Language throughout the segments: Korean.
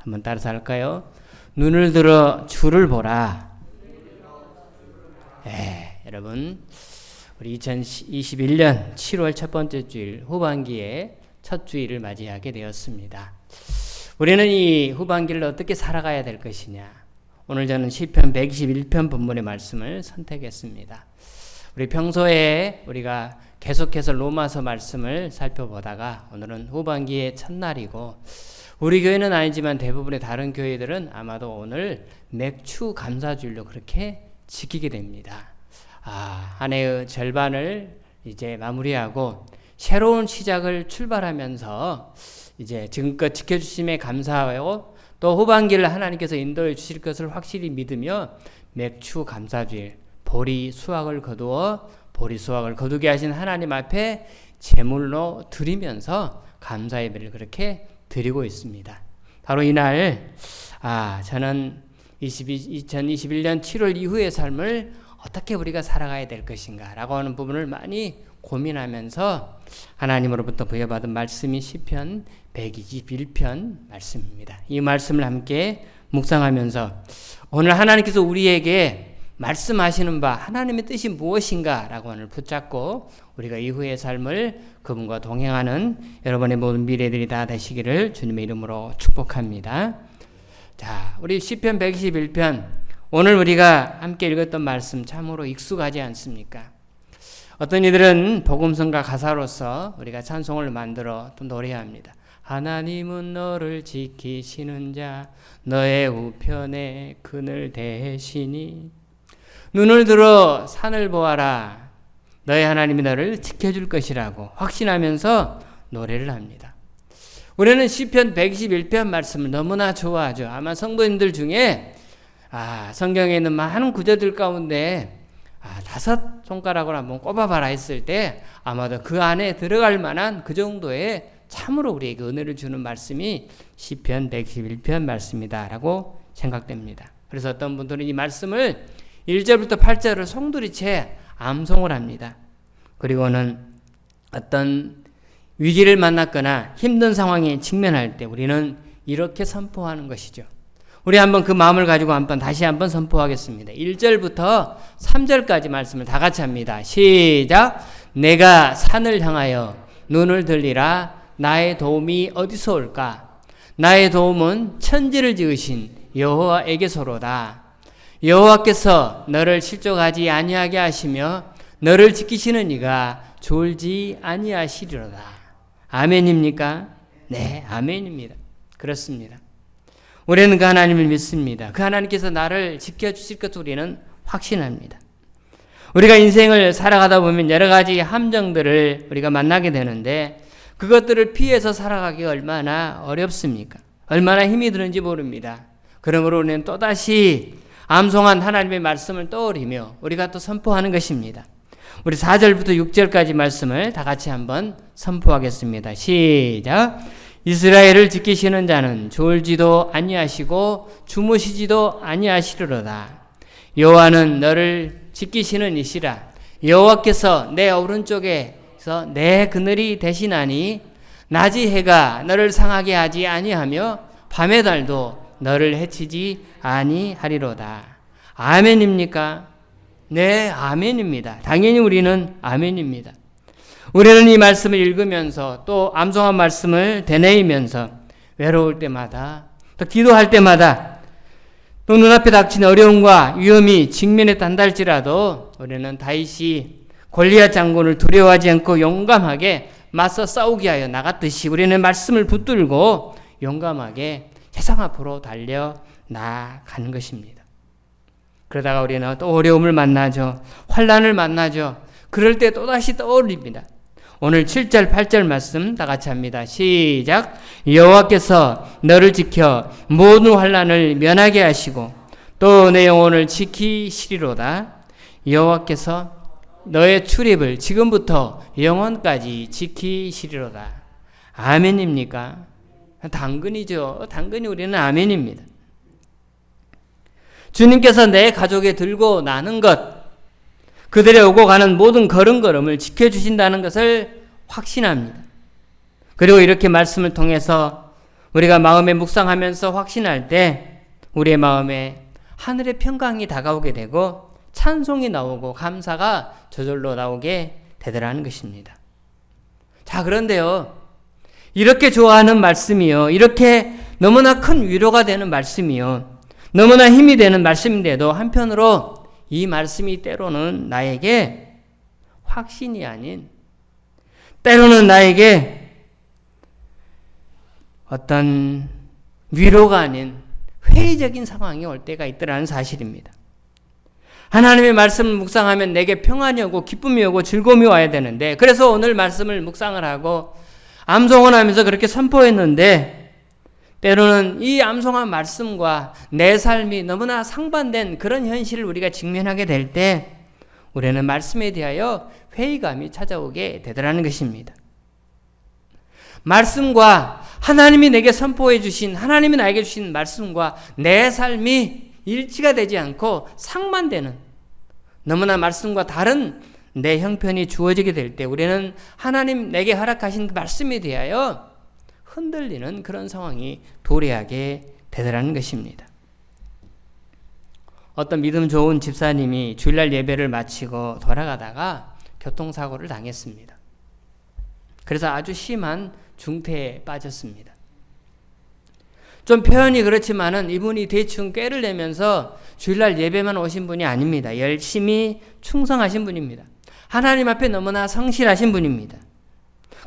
한번 따라서 할까요? 눈을 들어 주를 보라. 여러분, 우리 2021년 7월 첫 번째 주일 후반기에 첫 주일을 맞이하게 되었습니다. 우리는 이 후반기를 어떻게 살아가야 될 것이냐? 오늘 저는 시편 121편 본문의 말씀을 선택했습니다. 우리 평소에 우리가 계속해서 로마서 말씀을 살펴보다가 오늘은 후반기의 첫날이고, 우리 교회는 아니지만 대부분의 다른 교회들은 아마도 오늘 맥주 감사주일로 그렇게 지키게 됩니다. 한 해의 절반을 이제 마무리하고 새로운 시작을 출발하면서 이제 지금껏 지켜주심에 감사하고 또 후반기를 하나님께서 인도해 주실 것을 확실히 믿으며 맥주 감사주일, 보리 수확을 거두게 하신 하나님 앞에 제물로 드리면서 감사 예배를 그렇게 드리고 있습니다. 바로 이날 저는 2021년 7월 이후의 삶을 어떻게 우리가 살아가야 될 것인가 라고 하는 부분을 많이 고민하면서 하나님으로부터 부여받은 말씀이 시편 121편 말씀입니다. 이 말씀을 함께 묵상하면서 오늘 하나님께서 우리에게 말씀하시는 바 하나님의 뜻이 무엇인가 라고 하는 붙잡고 우리가 이후의 삶을 그분과 동행하는 여러분의 모든 미래들이 다 되시기를 주님의 이름으로 축복합니다. 자, 우리 시편 121편 오늘 우리가 함께 읽었던 말씀 참으로 익숙하지 않습니까? 어떤 이들은 복음성가 가사로서 우리가 찬송을 만들어 또 노래합니다. 하나님은 너를 지키시는 자 너의 우편에 그늘 대시니 눈을 들어 산을 보아라 너의 하나님이 너를 지켜줄 것이라고 확신하면서 노래를 합니다. 우리는 시편 121편 말씀을 너무나 좋아하죠. 아마 성도님들 중에 성경에 있는 많은 구절들 가운데 5 손가락으로 한번 꼽아봐라 했을 때 아마도 그 안에 들어갈 만한 그 정도의 참으로 우리에게 은혜를 주는 말씀이 시편 121편 말씀이다 라고 생각됩니다. 그래서 어떤 분들은 이 말씀을 1절부터 8절을 송두리째 암송을 합니다. 그리고는 어떤 위기를 만났거나 힘든 상황에 직면할 때 우리는 이렇게 선포하는 것이죠. 우리 한번 그 마음을 가지고 다시 한번 선포하겠습니다. 1절부터 3절까지 말씀을 다 같이 합니다. 시작! 내가 산을 향하여 눈을 들리라 나의 도움이 어디서 올까? 나의 도움은 천지를 지으신 여호와에게서로다. 여호와께서 너를 실족하지 아니하게 하시며 너를 지키시는 이가 졸지 아니하시리로다. 아멘입니까? 네, 아멘입니다. 그렇습니다. 우리는 그 하나님을 믿습니다. 그 하나님께서 나를 지켜주실 것을 우리는 확신합니다. 우리가 인생을 살아가다 보면 여러 가지 함정들을 우리가 만나게 되는데 그것들을 피해서 살아가기가 얼마나 어렵습니까? 얼마나 힘이 드는지 모릅니다. 그러므로 우리는 또다시 암송한 하나님의 말씀을 떠올리며 우리가 또 선포하는 것입니다. 우리 4절부터 6절까지 말씀을 다 같이 한번 선포하겠습니다. 시작! 이스라엘을 지키시는 자는 졸지도 아니하시고 주무시지도 아니하시리로다. 여호와는 너를 지키시는 이시라. 여호와께서 내 오른쪽에서 내 그늘이 되시나니 낮이 해가 너를 상하게 하지 아니하며 밤의 달도 너를 해치지 아니하리로다. 아멘입니까? 네, 아멘입니다. 당연히 우리는 아멘입니다. 우리는 이 말씀을 읽으면서 또 암송한 말씀을 되뇌이면서 외로울 때마다 또 기도할 때마다 또 눈앞에 닥친 어려움과 위험이 직면했다 할지라도 우리는 다윗이 골리앗 장군을 두려워하지 않고 용감하게 맞서 싸우기 하여 나갔듯이 우리는 말씀을 붙들고 용감하게 세상 앞으로 달려 나가는 것입니다. 그러다가 우리는 또 어려움을 만나죠. 환난을 만나죠. 그럴 때 또다시 떠올립니다. 오늘 7절 8절 말씀 다 같이 합니다. 시작! 여호와께서 너를 지켜 모든 환난을 면하게 하시고 또 내 영혼을 지키시리로다. 여호와께서 너의 출입을 지금부터 영원까지 지키시리로다. 아멘입니까? 당근이죠. 당근이 우리는 아멘입니다. 주님께서 내 가족에 들고 나는 것, 그들의 오고 가는 모든 걸음걸음을 지켜주신다는 것을 확신합니다. 그리고 이렇게 말씀을 통해서 우리가 마음에 묵상하면서 확신할 때 우리의 마음에 하늘의 평강이 다가오게 되고 찬송이 나오고 감사가 저절로 나오게 되더라는 것입니다. 자, 그런데요, 이렇게 좋아하는 말씀이요, 이렇게 너무나 큰 위로가 되는 말씀이요, 너무나 힘이 되는 말씀인데도 한편으로 이 말씀이 때로는 나에게 확신이 아닌, 때로는 나에게 어떤 위로가 아닌 회의적인 상황이 올 때가 있더라는 사실입니다. 하나님의 말씀을 묵상하면 내게 평안이 오고 기쁨이 오고 즐거움이 와야 되는데, 그래서 오늘 말씀을 묵상을 하고 암송을 하면서 그렇게 선포했는데, 때로는 이 암송한 말씀과 내 삶이 너무나 상반된 그런 현실을 우리가 직면하게 될 때 우리는 말씀에 대하여 회의감이 찾아오게 되더라는 것입니다. 말씀과 하나님이 내게 선포해 주신, 하나님이 나에게 주신 말씀과 내 삶이 일치가 되지 않고 상반되는, 너무나 말씀과 다른 내 형편이 주어지게 될 때 우리는 하나님 내게 허락하신 그 말씀에 대하여 흔들리는 그런 상황이 도래하게 되더라는 것입니다. 어떤 믿음 좋은 집사님이 주일날 예배를 마치고 돌아가다가 교통사고를 당했습니다. 그래서 아주 심한 중태에 빠졌습니다. 좀 표현이 그렇지만은 이분이 대충 꾀를 내면서 주일날 예배만 오신 분이 아닙니다. 열심히 충성하신 분입니다. 하나님 앞에 너무나 성실하신 분입니다.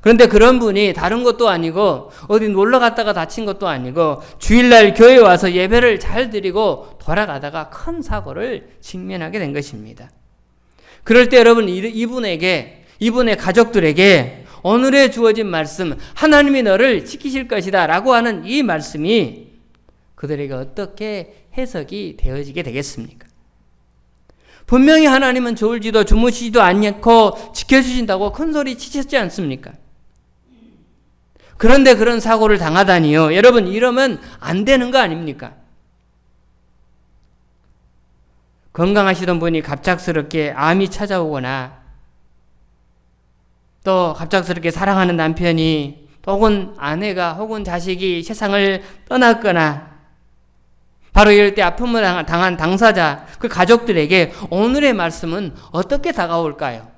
그런데 그런 분이 다른 것도 아니고 어디 놀러 갔다가 다친 것도 아니고 주일날 교회에 와서 예배를 잘 드리고 돌아가다가 큰 사고를 직면하게 된 것입니다. 그럴 때 여러분, 이분에게, 이분의 가족들에게 오늘에 주어진 말씀, 하나님이 너를 지키실 것이다 라고 하는 이 말씀이 그들에게 어떻게 해석이 되어지게 되겠습니까? 분명히 하나님은 졸지도 주무시지도 않고 지켜주신다고 큰소리 치셨지 않습니까? 그런데 그런 사고를 당하다니요. 여러분, 이러면 안 되는 거 아닙니까? 건강하시던 분이 갑작스럽게 암이 찾아오거나 또 갑작스럽게 사랑하는 남편이 혹은 아내가 혹은 자식이 세상을 떠났거나 바로 이럴 때 아픔을 당한 당사자, 그 가족들에게 오늘의 말씀은 어떻게 다가올까요?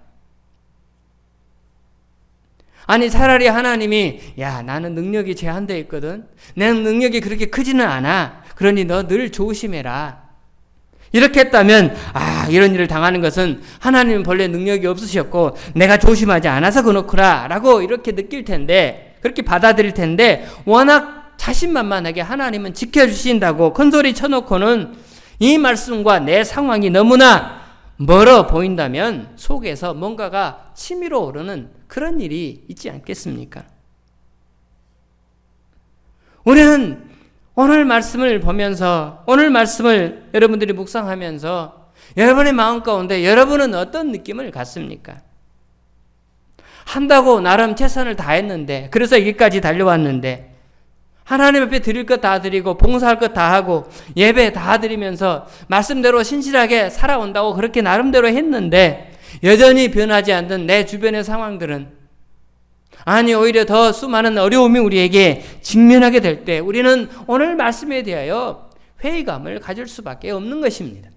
아니, 차라리 하나님이 야, 나는 능력이 제한되어 있거든. 내 능력이 그렇게 크지는 않아. 그러니 너 늘 조심해라. 이렇게 했다면 이런 일을 당하는 것은 하나님은 본래 능력이 없으셨고 내가 조심하지 않아서 그렇구나 라고 이렇게 느낄 텐데, 그렇게 받아들일 텐데, 워낙 자신만만하게 하나님은 지켜주신다고 큰소리 쳐놓고는 이 말씀과 내 상황이 너무나 멀어 보인다면 속에서 뭔가가 치밀어 오르는 그런 일이 있지 않겠습니까? 우리는 오늘 말씀을 보면서, 오늘 말씀을 여러분들이 묵상하면서 여러분의 마음 가운데 여러분은 어떤 느낌을 갖습니까? 한다고 나름 최선을 다했는데, 그래서 여기까지 달려왔는데, 하나님 앞에 드릴 것 다 드리고 봉사할 것 다 하고 예배 다 드리면서 말씀대로 신실하게 살아온다고 그렇게 나름대로 했는데 여전히 변하지 않는 내 주변의 상황들은, 아니 오히려 더 수많은 어려움이 우리에게 직면하게 될 때 우리는 오늘 말씀에 대하여 회의감을 가질 수밖에 없는 것입니다.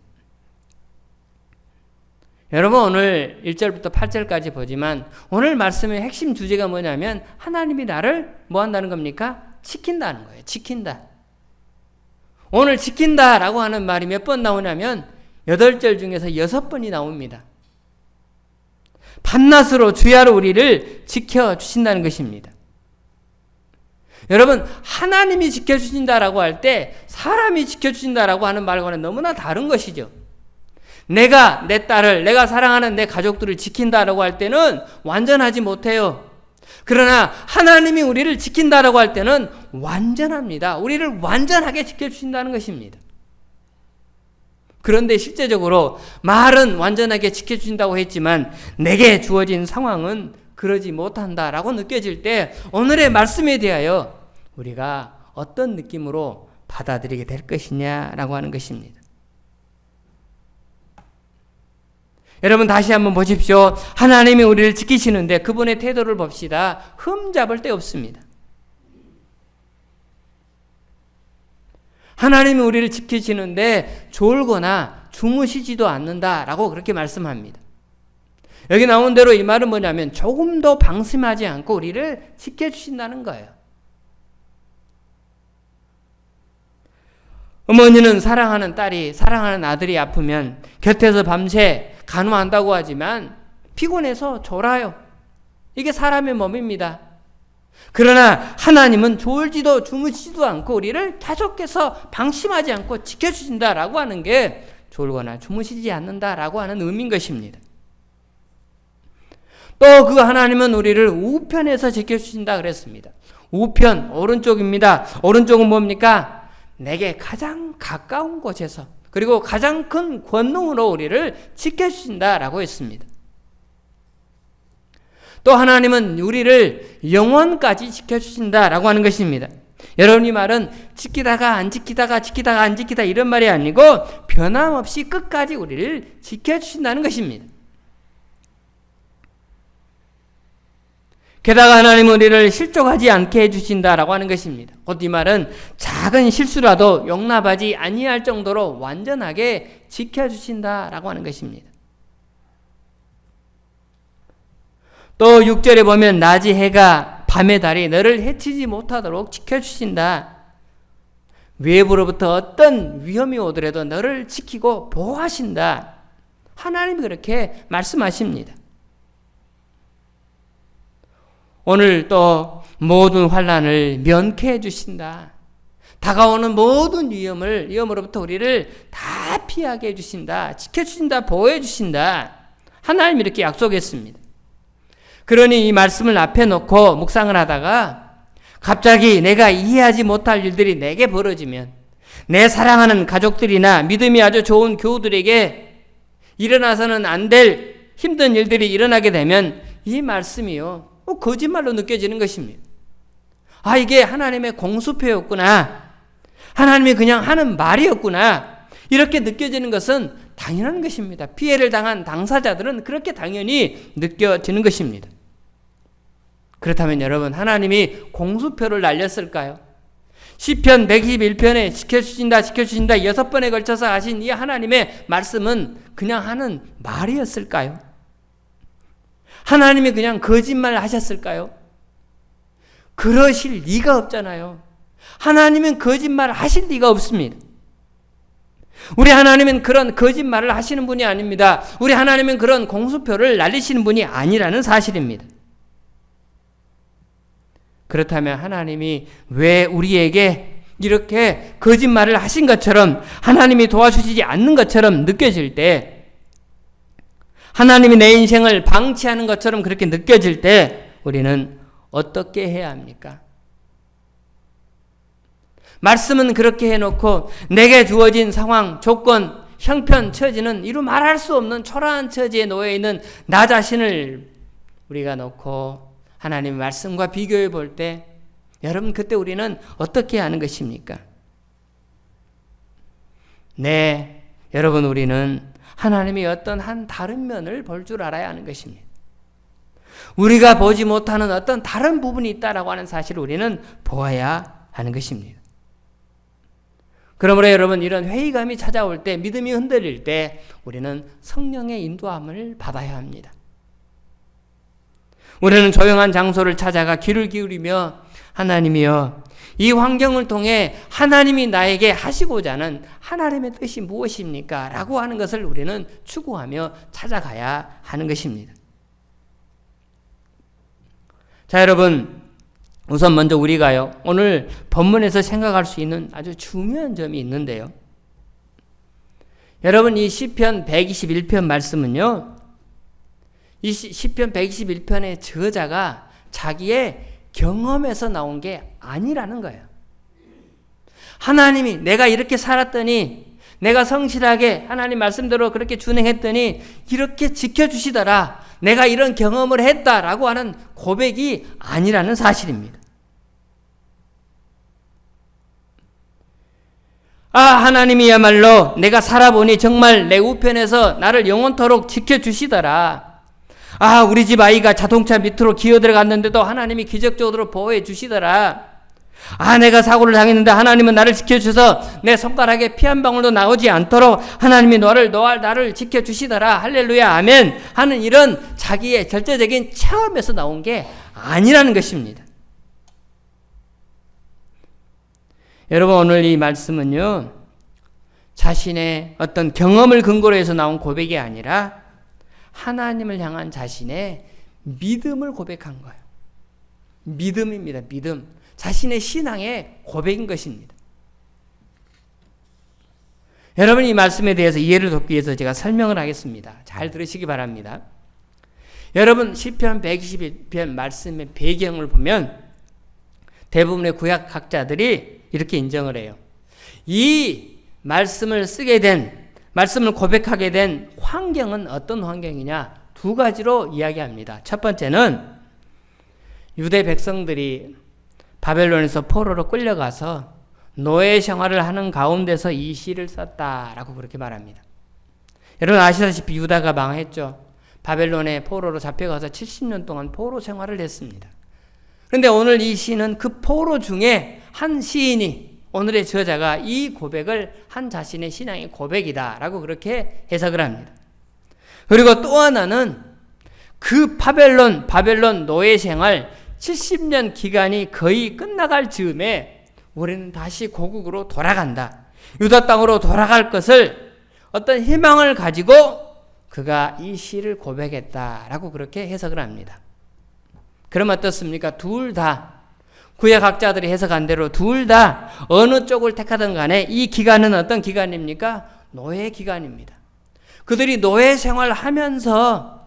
여러분, 오늘 1절부터 8절까지 보지만 오늘 말씀의 핵심 주제가 뭐냐면 하나님이 나를 뭐 한다는 겁니까? 지킨다는 거예요. 지킨다. 오늘 지킨다라고 하는 말이 몇 번 나오냐면 8절 중에서 6번이 나옵니다. 밤낮으로 주야로 우리를 지켜주신다는 것입니다. 여러분, 하나님이 지켜주신다라고 할 때 사람이 지켜주신다라고 하는 말과는 너무나 다른 것이죠. 내가 내 딸을, 내가 사랑하는 내 가족들을 지킨다라고 할 때는 완전하지 못해요. 그러나 하나님이 우리를 지킨다라고 할 때는 완전합니다. 우리를 완전하게 지켜주신다는 것입니다. 그런데 실제적으로 말은 완전하게 지켜주신다고 했지만 내게 주어진 상황은 그러지 못한다라고 느껴질 때 오늘의 말씀에 대하여 우리가 어떤 느낌으로 받아들이게 될 것이냐라고 하는 것입니다. 여러분, 다시 한번 보십시오. 하나님이 우리를 지키시는데 그분의 태도를 봅시다. 흠잡을 데 없습니다. 하나님이 우리를 지키시는데 졸거나 주무시지도 않는다라고 그렇게 말씀합니다. 여기 나온 대로 이 말은 뭐냐면 조금도 방심하지 않고 우리를 지켜주신다는 거예요. 어머니는 사랑하는 딸이, 사랑하는 아들이 아프면 곁에서 밤새 간호한다고 하지만 피곤해서 졸아요. 이게 사람의 몸입니다. 그러나 하나님은 졸지도 주무시지도 않고 우리를 계속해서 방심하지 않고 지켜주신다라고 하는 게 졸거나 주무시지 않는다라고 하는 의미인 것입니다. 또 그 하나님은 우리를 우편에서 지켜주신다 그랬습니다. 우편, 오른쪽입니다. 오른쪽은 뭡니까? 내게 가장 가까운 곳에서 그리고 가장 큰 권능으로 우리를 지켜주신다라고 했습니다. 또 하나님은 우리를 영원까지 지켜주신다라고 하는 것입니다. 여러분 이 말은 지키다가 안 지키다가 지키다가 안 지키다 이런 말이 아니고 변함없이 끝까지 우리를 지켜주신다는 것입니다. 게다가 하나님은 우리를 실족하지 않게 해주신다라고 하는 것입니다. 곧 이 말은 작은 실수라도 용납하지 아니할 정도로 완전하게 지켜주신다라고 하는 것입니다. 또 6절에 보면 낮이 해가 밤의 달이 너를 해치지 못하도록 지켜주신다. 외부로부터 어떤 위험이 오더라도 너를 지키고 보호하신다. 하나님이 그렇게 말씀하십니다. 오늘 또 모든 환난을 면케해 주신다. 다가오는 모든 위험으로부터 우리를 다 피하게 해주신다. 지켜주신다. 보호해 주신다. 하나님이 이렇게 약속했습니다. 그러니 이 말씀을 앞에 놓고 묵상을 하다가 갑자기 내가 이해하지 못할 일들이 내게 벌어지면 내 사랑하는 가족들이나 믿음이 아주 좋은 교우들에게 일어나서는 안 될 힘든 일들이 일어나게 되면 이 말씀이요. 거짓말로 느껴지는 것입니다. 아, 이게 하나님의 공수표였구나. 하나님이 그냥 하는 말이었구나. 이렇게 느껴지는 것은 당연한 것입니다. 피해를 당한 당사자들은 그렇게 당연히 느껴지는 것입니다. 그렇다면 여러분, 하나님이 공수표를 날렸을까요? 시편 121편에 지켜주신다 6번에 걸쳐서 하신 이 하나님의 말씀은 그냥 하는 말이었을까요? 하나님이 그냥 거짓말 하셨을까요? 그러실 리가 없잖아요. 하나님은 거짓말 하실 리가 없습니다. 우리 하나님은 그런 거짓말을 하시는 분이 아닙니다. 우리 하나님은 그런 공수표를 날리시는 분이 아니라는 사실입니다. 그렇다면 하나님이 왜 우리에게 이렇게 거짓말을 하신 것처럼 하나님이 도와주시지 않는 것처럼 느껴질 때 하나님이 내 인생을 방치하는 것처럼 그렇게 느껴질 때 우리는 어떻게 해야 합니까? 말씀은 그렇게 해놓고 내게 주어진 상황, 조건, 형편, 처지는 이루 말할 수 없는 초라한 처지에 놓여있는 나 자신을 우리가 놓고 하나님의 말씀과 비교해 볼 때 여러분 그때 우리는 어떻게 하는 것입니까? 네, 여러분 우리는 하나님이 어떤 한 다른 면을 볼 줄 알아야 하는 것입니다. 우리가 보지 못하는 어떤 다른 부분이 있다라고 하는 사실을 우리는 보아야 하는 것입니다. 그러므로 여러분 이런 회의감이 찾아올 때 믿음이 흔들릴 때 우리는 성령의 인도함을 받아야 합니다. 우리는 조용한 장소를 찾아가 귀를 기울이며 하나님이여 이 환경을 통해 하나님이 나에게 하시고자 하는 하나님의 뜻이 무엇입니까? 라고 하는 것을 우리는 추구하며 찾아가야 하는 것입니다. 자, 여러분 우선 먼저 우리가요 오늘 본문에서 생각할 수 있는 아주 중요한 점이 있는데요. 여러분 이 시편 121편 말씀은요 이 시편 121편의 저자가 자기의 경험에서 나온 게 아니라는 거예요. 하나님이 내가 이렇게 살았더니 내가 성실하게 하나님 말씀대로 그렇게 준행했더니 이렇게 지켜주시더라. 내가 이런 경험을 했다라고 하는 고백이 아니라는 사실입니다. 아, 하나님이야말로 내가 살아보니 정말 내 우편에서 나를 영원토록 지켜주시더라. 아, 우리 집 아이가 자동차 밑으로 기어 들어갔는데도 하나님이 기적적으로 보호해 주시더라. 내가 사고를 당했는데 하나님은 나를 지켜주셔서 내 손가락에 피 한 방울도 나오지 않도록 하나님이 나를 지켜주시더라. 할렐루야 아멘 하는 이런 자기의 절대적인 체험에서 나온 게 아니라는 것입니다. 여러분, 오늘 이 말씀은요, 자신의 어떤 경험을 근거로 해서 나온 고백이 아니라 하나님을 향한 자신의 믿음을 고백한 거예요. 믿음입니다. 믿음. 자신의 신앙의 고백인 것입니다. 여러분, 이 말씀에 대해서 이해를 돕기 위해서 제가 설명을 하겠습니다. 잘 들으시기 바랍니다. 여러분, 시편 121편 말씀의 배경을 보면 대부분의 구약학자들이 이렇게 인정을 해요. 이 말씀을 말씀을 고백하게 된 환경은 어떤 환경이냐? 두 가지로 이야기합니다. 첫 번째는 유대 백성들이 바벨론에서 포로로 끌려가서 노예 생활을 하는 가운데서 이 시를 썼다라고 그렇게 말합니다. 여러분 아시다시피 유다가 망했죠. 바벨론에 포로로 잡혀가서 70년 동안 포로 생활을 했습니다. 그런데 오늘 이 시는 그 포로 중에 한 시인이, 오늘의 저자가 이 고백을 한 자신의 신앙의 고백이다라고 그렇게 해석을 합니다. 그리고 또 하나는 그 바벨론 노예 생활 70년 기간이 거의 끝나갈 즈음에 우리는 다시 고국으로 돌아간다. 유다 땅으로 돌아갈 것을 어떤 희망을 가지고 그가 이 시를 고백했다라고 그렇게 해석을 합니다. 그럼 어떻습니까? 둘 다 구약학자들이 해석한 대로 둘 다 어느 쪽을 택하든 간에 이 기간은 어떤 기간입니까? 노예 기간입니다. 그들이 노예 생활하면서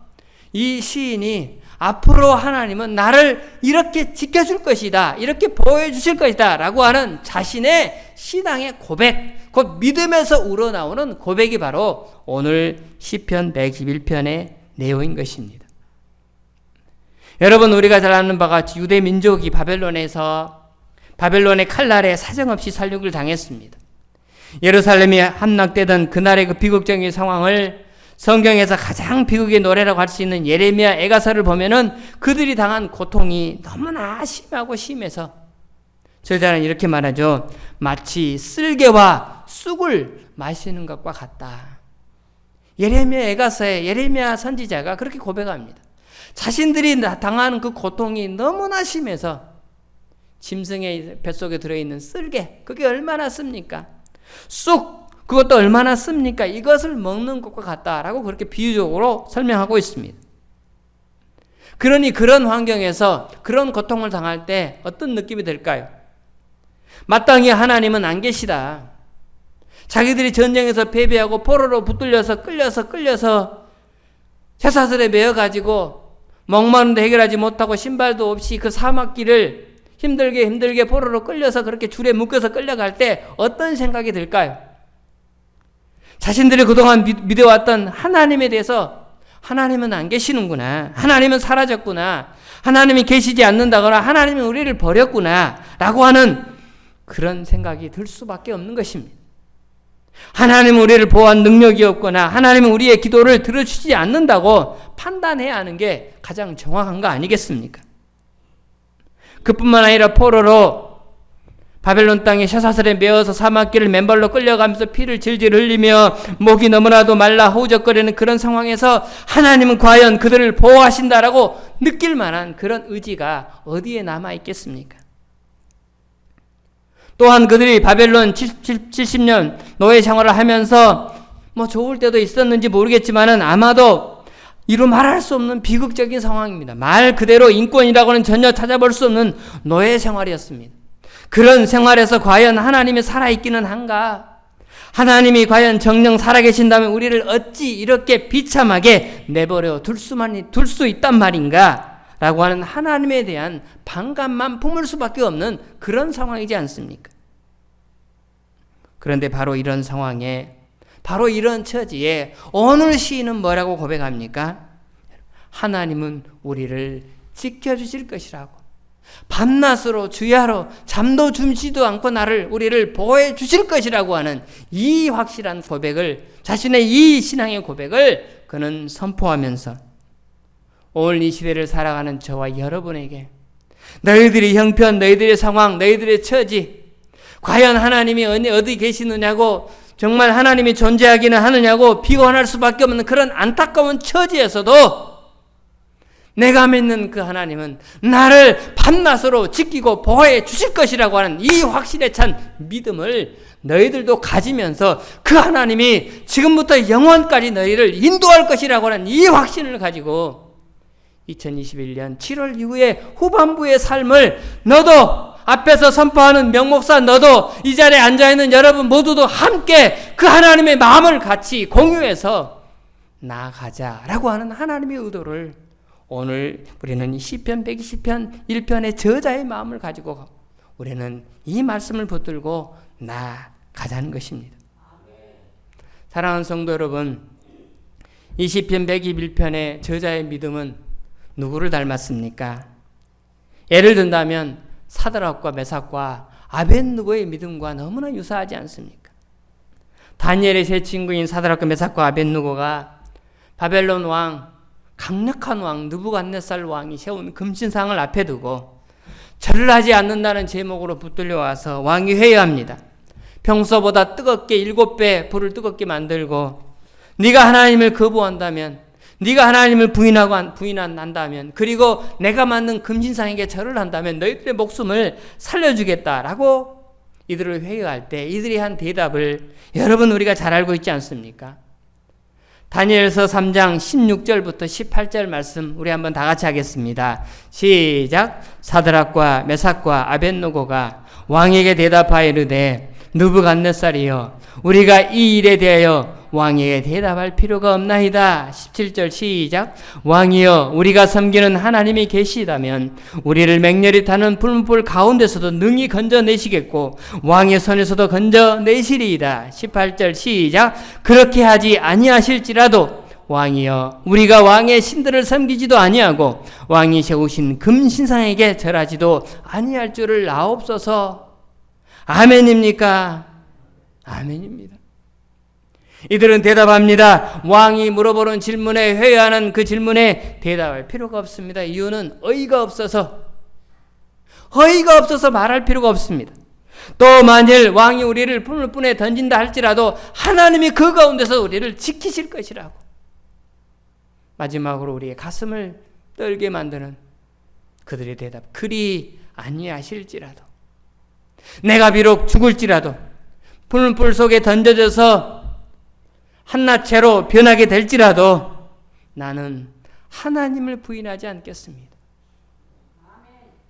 이 시인이 앞으로 하나님은 나를 이렇게 지켜줄 것이다, 이렇게 보호해주실 것이다 라고 하는 자신의 신앙의 고백, 곧 믿음에서 우러나오는 고백이 바로 오늘 시편 121편의 내용인 것입니다. 여러분, 우리가 잘 아는 바가 같이 유대 민족이 바벨론의 칼날에 사정없이 살육을 당했습니다. 예루살렘이 함락되던 그날의 그 비극적인 상황을 성경에서 가장 비극의 노래라고 할 수 있는 예레미야 애가서를 보면은 그들이 당한 고통이 너무나 심하고 심해서 저자는 이렇게 말하죠. 마치 쓸개와 쑥을 마시는 것과 같다. 예레미야 애가서에 예레미야 선지자가 그렇게 고백합니다. 자신들이 당하는 그 고통이 너무나 심해서 짐승의 뱃속에 들어있는 쓸개, 그게 얼마나 씁니까? 쑥, 그것도 얼마나 씁니까? 이것을 먹는 것과 같다라고 그렇게 비유적으로 설명하고 있습니다. 그러니 그런 환경에서 그런 고통을 당할 때 어떤 느낌이 들까요? 마땅히 하나님은 안 계시다. 자기들이 전쟁에서 패배하고 포로로 붙들려서 끌려서 쇠사슬에 매어가지고 목마른데 해결하지 못하고 신발도 없이 그 사막길을 힘들게 포로로 끌려서 그렇게 줄에 묶여서 끌려갈 때 어떤 생각이 들까요? 자신들이 그동안 믿어왔던 하나님에 대해서 하나님은 안 계시는구나, 하나님은 사라졌구나, 하나님이 계시지 않는다거나 하나님이 우리를 버렸구나 라고 하는 그런 생각이 들 수밖에 없는 것입니다. 하나님은 우리를 보호한 능력이 없거나 하나님은 우리의 기도를 들어주지 않는다고 판단해야 하는 게 가장 정확한 거 아니겠습니까? 그뿐만 아니라 포로로 바벨론 땅의 쇠사슬에 매어서 사막길을 맨발로 끌려가면서 피를 질질 흘리며 목이 너무나도 말라 허우적거리는 그런 상황에서 하나님은 과연 그들을 보호하신다라고 느낄 만한 그런 의지가 어디에 남아있겠습니까? 또한 그들이 바벨론 70년 노예 생활을 하면서 좋을 때도 있었는지 모르겠지만은 아마도 이루 말할 수 없는 비극적인 상황입니다. 말 그대로 인권이라고는 전혀 찾아볼 수 없는 노예 생활이었습니다. 그런 생활에서 과연 하나님이 살아있기는 한가? 하나님이 과연 정녕 살아계신다면 우리를 어찌 이렇게 비참하게 내버려 둘 수 있단 말인가? 라고 하는 하나님에 대한 반감만 품을 수밖에 없는 그런 상황이지 않습니까? 그런데 바로 이런 상황에, 바로 이런 처지에 오늘 시인은 뭐라고 고백합니까? 하나님은 우리를 지켜주실 것이라고. 밤낮으로 주야로 잠도 줌지도 않고 우리를 보호해 주실 것이라고 하는 이 확실한 고백을, 자신의 이 신앙의 고백을 그는 선포하면서 오늘 이 시대를 살아가는 저와 여러분에게 너희들의 형편, 너희들의 상황, 너희들의 처지, 과연 하나님이 어디 계시느냐고, 정말 하나님이 존재하기는 하느냐고 비관할 수밖에 없는 그런 안타까운 처지에서도 내가 믿는 그 하나님은 나를 밤낮으로 지키고 보호해 주실 것이라고 하는 이 확신에 찬 믿음을 너희들도 가지면서 그 하나님이 지금부터 영원까지 너희를 인도할 것이라고 하는 이 확신을 가지고 2021년 7월 이후에 후반부의 삶을 너도 앞에서 선포하는 명목사 너도 이 자리에 앉아있는 여러분 모두도 함께 그 하나님의 마음을 같이 공유해서 나아가자라고 하는 하나님의 의도를 오늘 우리는 시편 120편 1편의 저자의 마음을 가지고 우리는 이 말씀을 붙들고 나아가자는 것입니다. 사랑하는 성도 여러분, 이 시편 121편의 저자의 믿음은 누구를 닮았습니까? 예를 든다면 사드락과 메삭과 아벳느고의 믿음과 너무나 유사하지 않습니까? 다니엘의 세 친구인 사드락과 메삭과 아벳느고가 바벨론 왕, 강력한 왕 느부갓네살 왕이 세운 금신상을 앞에 두고 절을 하지 않는다는 제목으로 붙들려 와서 왕이 회의합니다. 평소보다 뜨겁게 7배 불을 뜨겁게 만들고 네가 하나님을 거부한다면, 네가 하나님을 부인한다면, 그리고 내가 만든 금신상에게 절을 한다면 너희들의 목숨을 살려주겠다라고 이들을 회의할 때 이들이 한 대답을 여러분 우리가 잘 알고 있지 않습니까? 다니엘서 3장 16절부터 18절 말씀 우리 한번 다 같이 하겠습니다. 시작. 사드락과 메삭과 아벳느고가 왕에게 대답하여 이르되 느부갓네살이여 우리가 이 일에 대하여 왕에게 대답할 필요가 없나이다. 17절 시작. 왕이여 우리가 섬기는 하나님이 계시다면 우리를 맹렬히 타는 불문불 가운데서도 능히 건져내시겠고 왕의 손에서도 건져내시리이다. 18절 시작. 그렇게 하지 아니하실지라도 왕이여 우리가 왕의 신들을 섬기지도 아니하고 왕이 세우신 금신상에게 절하지도 아니할 줄을 아옵소서. 아멘입니까? 아멘입니다. 이들은 대답합니다. 왕이 물어보는 질문에, 회의하는 그 질문에 대답할 필요가 없습니다. 이유는 어이가 없어서 말할 필요가 없습니다. 또 만일 왕이 우리를 불문불에 던진다 할지라도 하나님이 그 가운데서 우리를 지키실 것이라고. 마지막으로 우리의 가슴을 떨게 만드는 그들의 대답. 그리 아니하실지라도, 내가 비록 죽을지라도, 불문불 속에 던져져서 한낱채로 변하게 될지라도 나는 하나님을 부인하지 않겠습니다.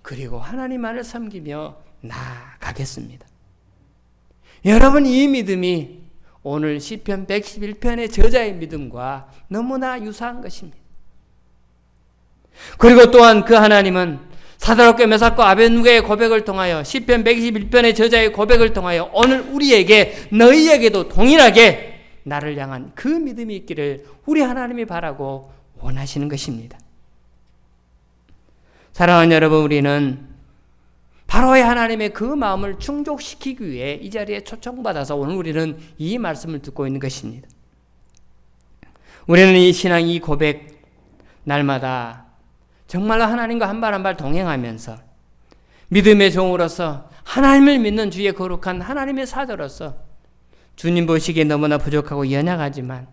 그리고 하나님만을 섬기며 나아가겠습니다. 여러분, 이 믿음이 오늘 시편 111편의 저자의 믿음과 너무나 유사한 것입니다. 그리고 또한 그 하나님은 사드락과 메삭과 아벳느고의 고백을 통하여, 시편 121편의 저자의 고백을 통하여 오늘 우리에게, 너희에게도 동일하게 나를 향한 그 믿음이 있기를 우리 하나님이 바라고 원하시는 것입니다. 사랑하는 여러분, 우리는 바로의 하나님의 그 마음을 충족시키기 위해 이 자리에 초청받아서 오늘 우리는 이 말씀을 듣고 있는 것입니다. 우리는 이 신앙, 이 고백 날마다 정말로 하나님과 한 발 한 발 동행하면서 믿음의 종으로서, 하나님을 믿는 주의 거룩한 하나님의 사도로서 주님 보시기에 너무나 부족하고 연약하지만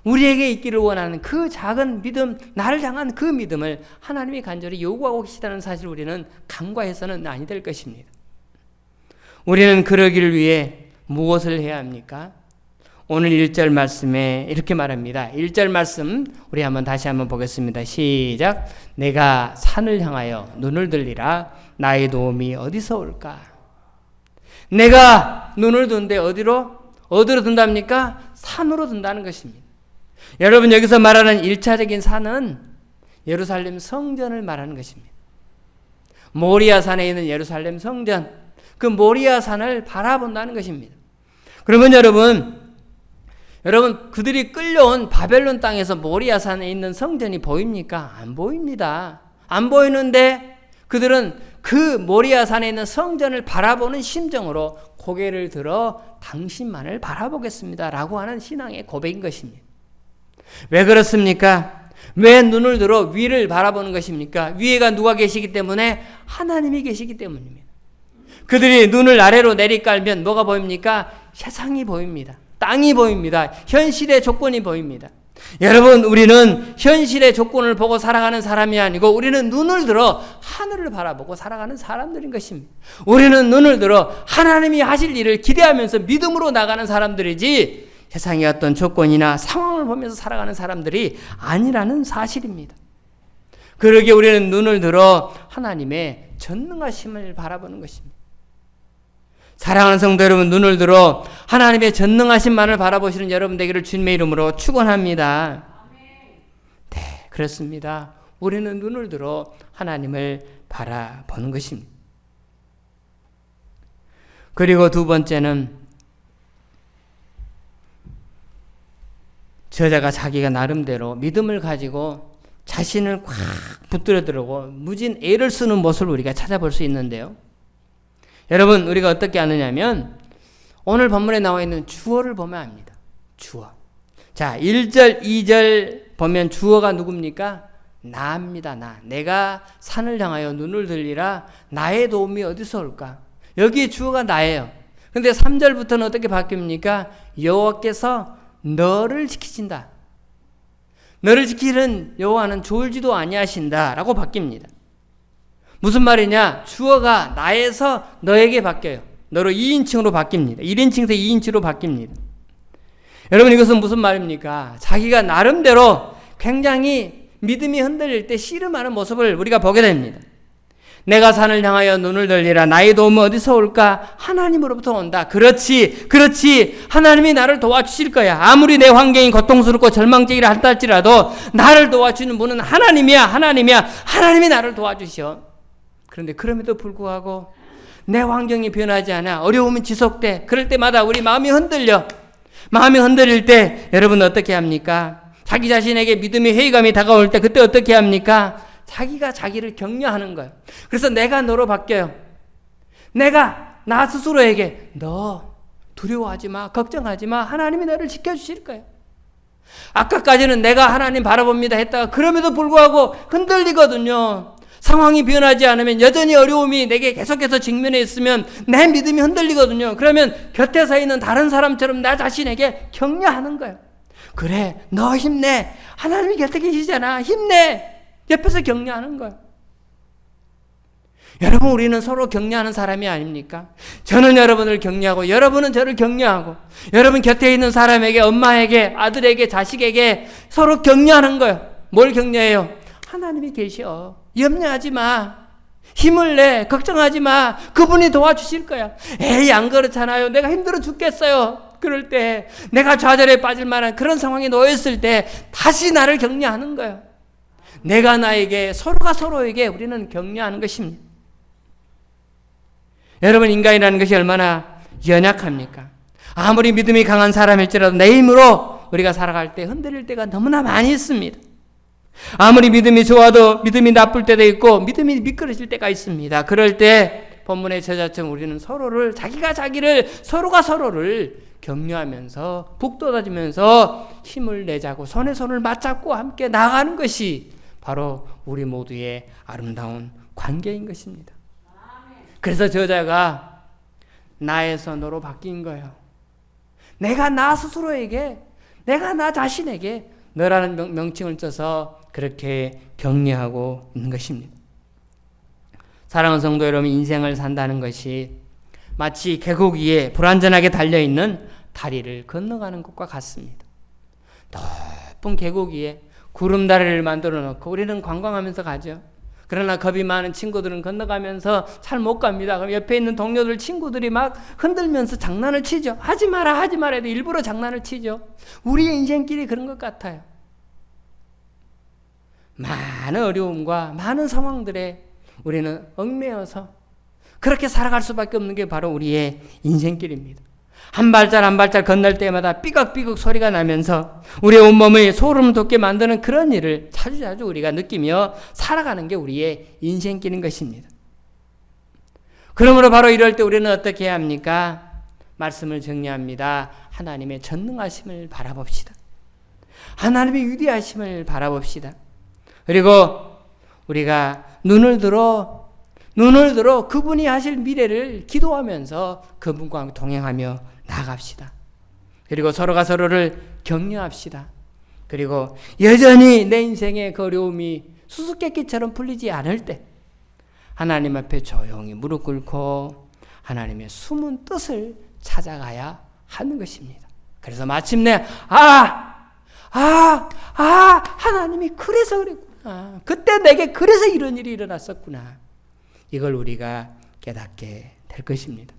우리에게 있기를 원하는 그 작은 믿음, 나를 향한 그 믿음을 하나님이 간절히 요구하고 계시다는 사실을 우리는 간과해서는 아니 될 것입니다. 우리는 그러기를 위해 무엇을 해야 합니까? 오늘 1절 말씀에 이렇게 말합니다. 1절 말씀 우리 다시 한번 보겠습니다. 시작. 내가 산을 향하여 눈을 들리라. 나의 도움이 어디서 올까? 내가 눈을 든데 어디로 든답니까? 산으로 든다는 것입니다. 여러분, 여기서 말하는 1차적인 산은 예루살렘 성전을 말하는 것입니다. 모리아 산에 있는 예루살렘 성전, 그 모리아 산을 바라본다는 것입니다. 그러면 여러분 그들이 끌려온 바벨론 땅에서 모리아 산에 있는 성전이 보입니까? 안 보입니다. 안 보이는데 그들은 그 모리아 산에 있는 성전을 바라보는 심정으로 고개를 들어 당신만을 바라보겠습니다 라고 하는 신앙의 고백인 것입니다. 왜 그렇습니까? 왜 눈을 들어 위를 바라보는 것입니까? 위에가 누가 계시기 때문에? 하나님이 계시기 때문입니다. 그들이 눈을 아래로 내리깔면 뭐가 보입니까? 세상이 보입니다. 땅이 보입니다. 현실의 조건이 보입니다. 여러분, 우리는 현실의 조건을 보고 살아가는 사람이 아니고 우리는 눈을 들어 하늘을 바라보고 살아가는 사람들인 것입니다. 우리는 눈을 들어 하나님이 하실 일을 기대하면서 믿음으로 나가는 사람들이지 세상의 어떤 조건이나 상황을 보면서 살아가는 사람들이 아니라는 사실입니다. 그러기에 우리는 눈을 들어 하나님의 전능하심을 바라보는 것입니다. 사랑하는 성도 여러분, 눈을 들어 하나님의 전능하심만을 바라보시는 여러분 되기를 주님의 이름으로 축원합니다. 네, 그렇습니다. 우리는 눈을 들어 하나님을 바라보는 것입니다. 그리고 두 번째는 저자가 자기가 나름대로 믿음을 가지고 자신을 꽉 붙들어 들고 무진 애를 쓰는 모습을 우리가 찾아볼 수 있는데요. 여러분, 우리가 어떻게 아느냐면 오늘 본문에 나와 있는 주어를 보면 압니다. 주어. 자, 1절, 2절 보면 주어가 누굽니까? 나입니다. 나. 내가 산을 향하여 눈을 들리라. 나의 도움이 어디서 올까? 여기에 주어가 나예요. 근데 3절부터는 어떻게 바뀝니까? 여호와께서 너를 지키신다. 너를 지키는 여호와는 졸지도 아니하신다 라고 바뀝니다. 무슨 말이냐? 주어가 나에서 너에게 바뀌어요. 너로 2인칭으로 바뀝니다. 1인칭에서 2인칭으로 바뀝니다. 여러분, 이것은 무슨 말입니까? 자기가 나름대로 굉장히 믿음이 흔들릴 때 씨름하는 모습을 우리가 보게 됩니다. 내가 산을 향하여 눈을 들리라. 나의 도움은 어디서 올까? 하나님으로부터 온다. 그렇지. 하나님이 나를 도와주실 거야. 아무리 내 환경이 고통스럽고 절망적이라 할지라도 나를 도와주는 분은 하나님이야. 하나님이 나를 도와주셔. 그런데 그럼에도 불구하고 내 환경이 변하지 않아. 어려움이 지속돼. 그럴 때마다 우리 마음이 흔들려. 마음이 흔들릴 때 여러분 어떻게 합니까? 자기 자신에게 믿음의 회의감이 다가올 때 그때 어떻게 합니까? 자기가 자기를 격려하는 거예요. 그래서 내가 너로 바뀌어요. 내가 나 스스로에게 너 두려워하지 마. 걱정하지 마. 하나님이 너를 지켜주실 거예요. 아까까지는 내가 하나님 바라봅니다 했다가 그럼에도 불구하고 흔들리거든요. 상황이 변하지 않으면 여전히 어려움이 내게 계속해서 직면해 있으면 내 믿음이 흔들리거든요. 그러면 곁에 서 있는 다른 사람처럼 나 자신에게 격려하는 거예요. 그래, 너 힘내. 하나님이 곁에 계시잖아. 힘내. 옆에서 격려하는 거예요. 여러분, 우리는 서로 격려하는 사람이 아닙니까? 저는 여러분을 격려하고 여러분은 저를 격려하고 여러분 곁에 있는 사람에게, 엄마에게, 아들에게, 자식에게 서로 격려하는 거예요. 뭘 격려해요? 하나님이 계셔. 염려하지 마. 힘을 내. 걱정하지 마. 그분이 도와주실 거야. 에이, 안 그렇잖아요. 내가 힘들어 죽겠어요. 그럴 때 내가 좌절에 빠질 만한 그런 상황에 놓였을 때 다시 나를 격려하는 거예요. 내가 나에게, 서로가 서로에게 우리는 격려하는 것입니다. 여러분, 인간이라는 것이 얼마나 연약합니까? 아무리 믿음이 강한 사람일지라도 내 힘으로 우리가 살아갈 때 흔들릴 때가 너무나 많이 있습니다. 아무리 믿음이 좋아도 믿음이 나쁠 때도 있고 믿음이 미끄러질 때가 있습니다. 그럴 때 본문의 저자처럼 우리는 서로를, 자기가 자기를, 서로가 서로를 격려하면서 북돋아주면서 힘을 내자고 손에 손을 맞잡고 함께 나가는 것이 바로 우리 모두의 아름다운 관계인 것입니다. 그래서 저자가 나에서 너로 바뀐 거예요. 내가 나 스스로에게, 내가 나 자신에게 너라는 명칭을 써서 그렇게 격려하고 있는 것입니다. 사랑하는 성도 여러분, 인생을 산다는 것이 마치 계곡 위에 불완전하게 달려있는 다리를 건너가는 것과 같습니다. 높은 계곡 위에 구름다리를 만들어 놓고 우리는 관광하면서 가죠. 그러나 겁이 많은 친구들은 건너가면서 잘 못 갑니다. 그럼 옆에 있는 동료들, 친구들이 막 흔들면서 장난을 치죠. 하지 마라 해도 일부러 장난을 치죠. 우리의 인생길이 그런 것 같아요. 많은 어려움과 많은 상황들에 우리는 얽매여서 그렇게 살아갈 수밖에 없는 게 바로 우리의 인생길입니다. 한 발짝 한 발짝 건널 때마다 삐걱삐걱 소리가 나면서 우리의 온몸을 소름 돋게 만드는 그런 일을 자주자주 우리가 느끼며 살아가는 게 우리의 인생길인 것입니다. 그러므로 바로 이럴 때 우리는 어떻게 해야 합니까? 말씀을 정리합니다. 하나님의 전능하심을 바라봅시다. 하나님의 위대하심을 바라봅시다. 그리고 우리가 눈을 들어 그분이 하실 미래를 기도하면서 그분과 함께 동행하며 나아갑시다. 그리고 서로가 서로를 격려합시다. 그리고 여전히 내 인생의 그 어려움이 수수께끼처럼 풀리지 않을 때 하나님 앞에 조용히 무릎 꿇고 하나님의 숨은 뜻을 찾아가야 하는 것입니다. 그래서 마침내 하나님이 그래서 그랬구나. 그때 내게 그래서 이런 일이 일어났었구나. 이걸 우리가 깨닫게 될 것입니다.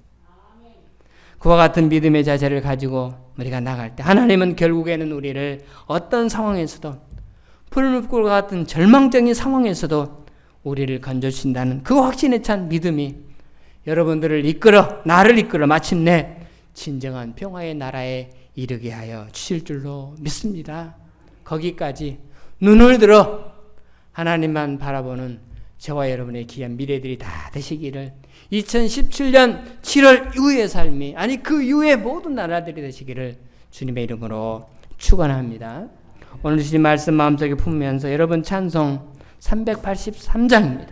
그와 같은 믿음의 자세를 가지고 우리가 나갈 때 하나님은 결국에는 우리를 어떤 상황에서도 풀무불과 같은 절망적인 상황에서도 우리를 건져주신다는 그 확신에 찬 믿음이 여러분들을 나를 이끌어 마침내 진정한 평화의 나라에 이르게 하여 주실 줄로 믿습니다. 거기까지 눈을 들어 하나님만 바라보는 저와 여러분의 귀한 미래들이 다 되시기를 2017년 7월 이후의 삶이 그 이후의 모든 나라들이 되시기를 주님의 이름으로 축원합니다. 오늘 주신 말씀 마음속에 품으면서 여러분 찬송 383장입니다.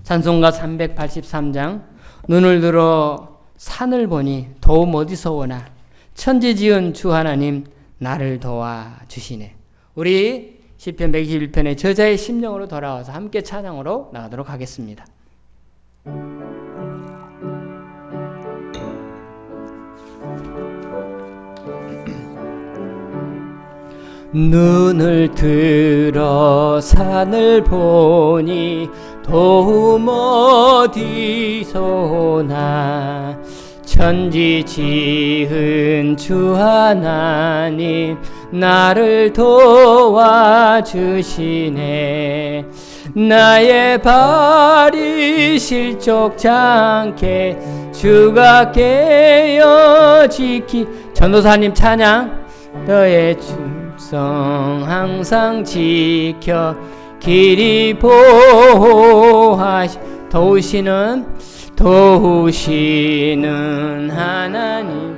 찬송가 383장 눈을 들어 산을 보니 도움 어디서 오나 천지 지은 주 하나님 나를 도와주시네. 우리 시편 121편의 저자의 심령으로 돌아와서 함께 찬양으로 나가도록 하겠습니다. 눈을 들어 산을 보니 도움 어디서 오나 천지 지은 주 하나님 나를 도와주시네. 나의 발이 실족치 않게 주가 깨어 전도사님 찬양. 너의 축성 항상 지켜 길이 도우시는 하나님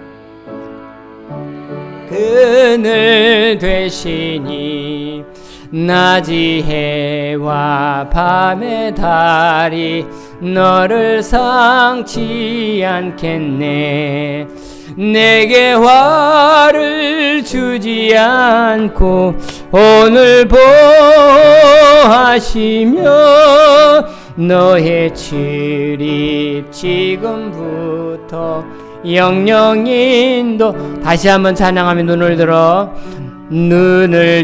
그늘 되시니 낮이 해와 밤의 달이 너를 상치 않겠네. 내게 화를 주지 않고 오늘 보하시며 너의 출입 지금부터 영영 인도. 다시 한번 찬양하며 눈을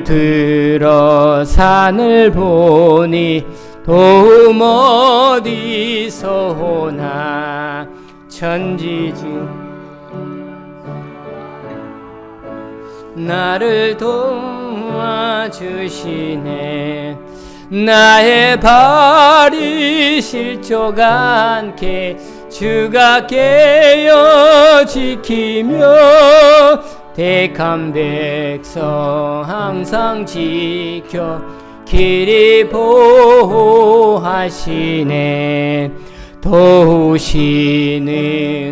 들어 산을 보니 도움 어디서 오나 천지지 나를 도와주시네. 나의 발이 실족 않게 주가 깨어 지키며 택한 백성 항상 지켜 길이 보호하시네. 도우시는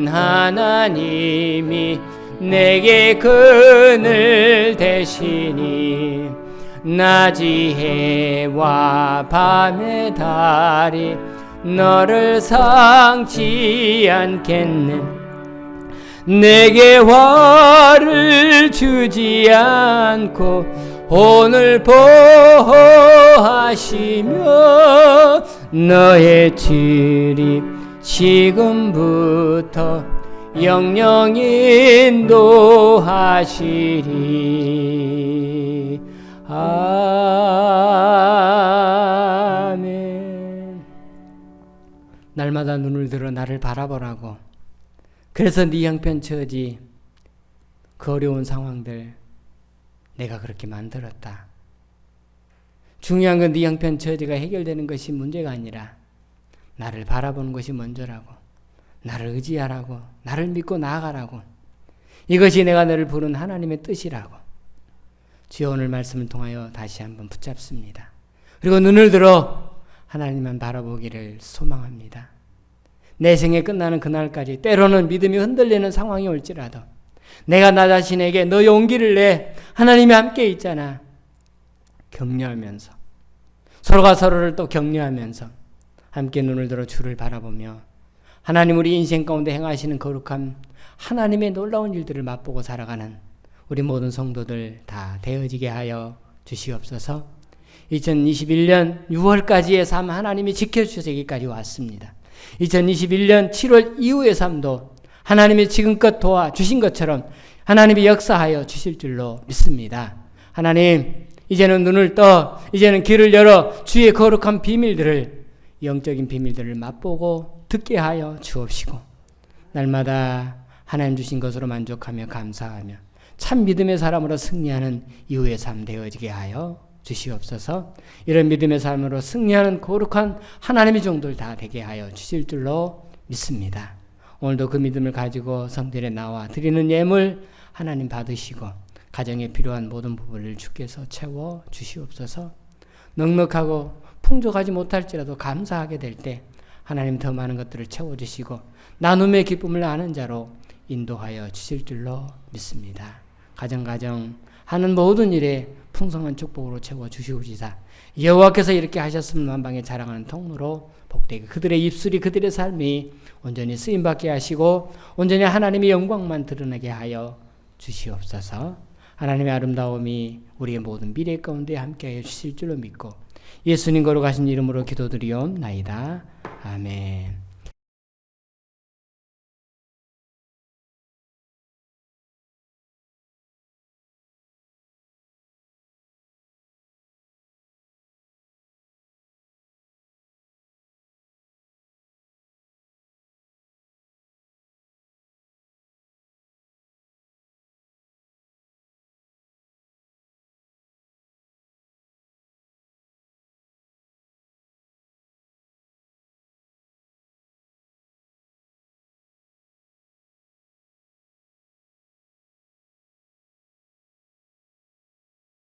하나님이 내게 그늘 되시니 낮이 해와 밤의 달이 너를 상치 않겠네. 내게 화를 주지 않고 오늘 보호하시며 너의 출입 지금부터 영영 인도하시리. 아멘. 날마다 눈을 들어 나를 바라보라고. 그래서 네 형편 처지 그 어려운 상황들 내가 그렇게 만들었다. 중요한 건 네 형편 처지가 해결되는 것이 문제가 아니라 나를 바라보는 것이 먼저라고. 나를 의지하라고. 나를 믿고 나아가라고. 이것이 내가 너를 부른 하나님의 뜻이라고. 주여 오늘 말씀을 통하여 다시 한번 붙잡습니다. 그리고 눈을 들어 하나님만 바라보기를 소망합니다. 내 생에 끝나는 그날까지 때로는 믿음이 흔들리는 상황이 올지라도 내가 나 자신에게 너 용기를 내. 하나님이 함께 있잖아. 격려하면서 서로가 서로를 또 격려하면서 함께 눈을 들어 주를 바라보며 하나님 우리 인생 가운데 행하시는 거룩한 하나님의 놀라운 일들을 맛보고 살아가는 우리 모든 성도들 다 되어지게 하여 주시옵소서. 2021년 6월까지의 삶 하나님이 지켜주셔서 여기까지 왔습니다. 2021년 7월 이후의 삶도 하나님이 지금껏 도와주신 것처럼 하나님이 역사하여 주실 줄로 믿습니다. 하나님, 이제는 눈을 떠 이제는 귀를 열어 주의 거룩한 비밀들을, 영적인 비밀들을 맛보고 듣게 하여 주옵시고 날마다 하나님 주신 것으로 만족하며 감사하며 참 믿음의 사람으로 승리하는 이후의 삶 되어지게 하여 주시옵소서. 이런 믿음의 삶으로 승리하는 거룩한 하나님의 종들 다 되게 하여 주실 줄로 믿습니다. 오늘도 그 믿음을 가지고 성전에 나와 드리는 예물 하나님 받으시고 가정에 필요한 모든 부분을 주께서 채워 주시옵소서. 넉넉하고 풍족하지 못할지라도 감사하게 될 때 하나님 더 많은 것들을 채워주시고 나눔의 기쁨을 아는 자로 인도하여 주실 줄로 믿습니다. 가정 하는 모든 일에 풍성한 축복으로 채워주시옵시다. 여호와께서 이렇게 하셨으면 만방에 자랑하는 통로로 복되게 그들의 입술이 그들의 삶이 온전히 쓰임받게 하시고 온전히 하나님의 영광만 드러나게 하여 주시옵소서. 하나님의 아름다움이 우리의 모든 미래 가운데 함께하여 주실 줄로 믿고 예수님 거룩하신 이름으로 기도드리옵나이다. 아멘.